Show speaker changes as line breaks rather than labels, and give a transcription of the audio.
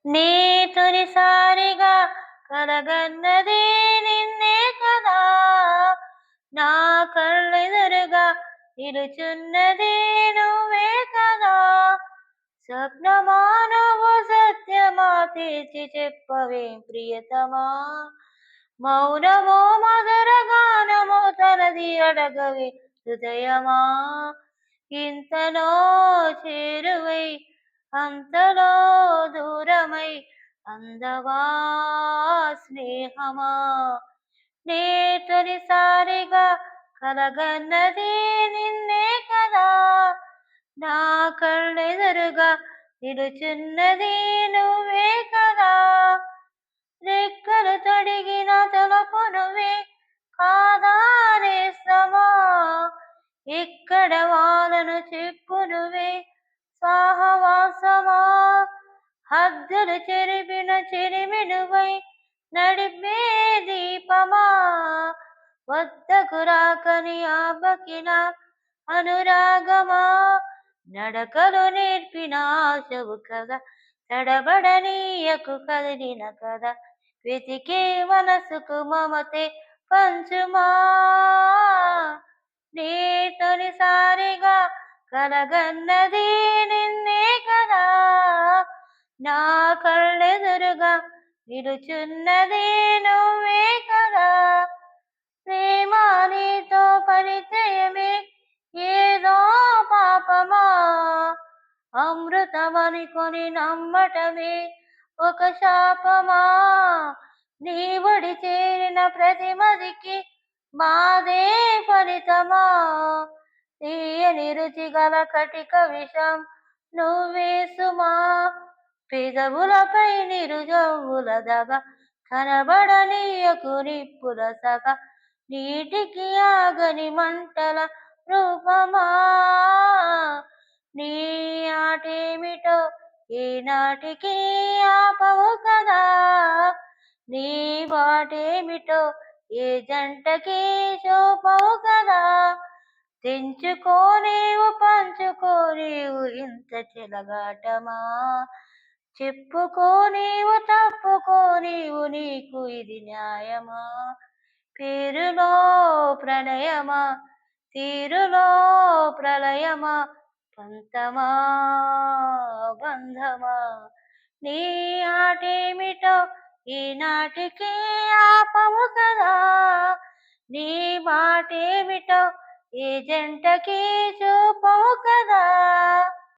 నీ తొలిసారిగా కలగన్నది నిన్నే కదా, నా కళ్ళెదురుగా నిలుచున్నది నువ్వే కదా. స్వప్నమా నువ్వు సత్యమా తీర్చి చెప్పవేం ప్రియతమా, మౌనమో మధుర గానమో తనది అడగవే హృదయమా. ఇంతలో చేరువై అంతలో దూరమై అందవా స్నేహమా, నే తొలిసారిగా కలగన్నది నిన్నే కదా, నా కళ్ళెదురుగా నిలుచున్నది నువ్వే కదా. రెక్కలు తొడిగిన తలపు నువ్వే కాదా నేస్తమా, ఎక్కడ వాలను చెప్పు నువ్వే సాహవాసమా. హద్దులు చెరిపిన చెరిమి నువ్వై నడిపే దీపమా, వద్దకు రాకని ఆపకిన అనురాగమా. నడకలు నేర్పిన ఆశవు కదా, తడబడనీయకు కదిలిన కదా, వెతికే మనసుకు మమతే పంచుమా. నీ తొలిసారిగా కలగన్నది నిన్నే కదా, నా కళ్ళెదురుగా నిలుచున్నది నువ్వే కదా. ప్రేమ నీతో పరిచయమే ఏదో పాపమా, అమృతమనుకొని నమ్మటమే ఒక శాపమా. నీ ఒడి చేరిన ప్రతి మదికి మాదే ఫలితమా, తీయని రుచి గల కటిక విషం నువ్వే సుమా. పెదవులపై నిరుజవ్వుల దగ, కనబడనీయకు నిప్పుల సగ, నీటికి ఆగని మంటల రూపమా. నీ ఆటేమిటో ఈనాటికి ఆపవు కదా, నీ బాటేమిటో ఏ జంటకి చూపవు కదా. తెంచుకో నీవు పంచుకో నీవు ఇంత చెలగాటమా, చెప్పుకో నీవు తప్పుకో నీవు నీకు ఇది న్యాయమా. పేరులో ప్రణయమా తీరులో ప్రళయమా, పంతమా బంధమా. నీ ఆటేమిటో ఈనాటికి ఆపవు కదా, నీ మాటేమిటో ఏ జంటకి చూపవు కదా.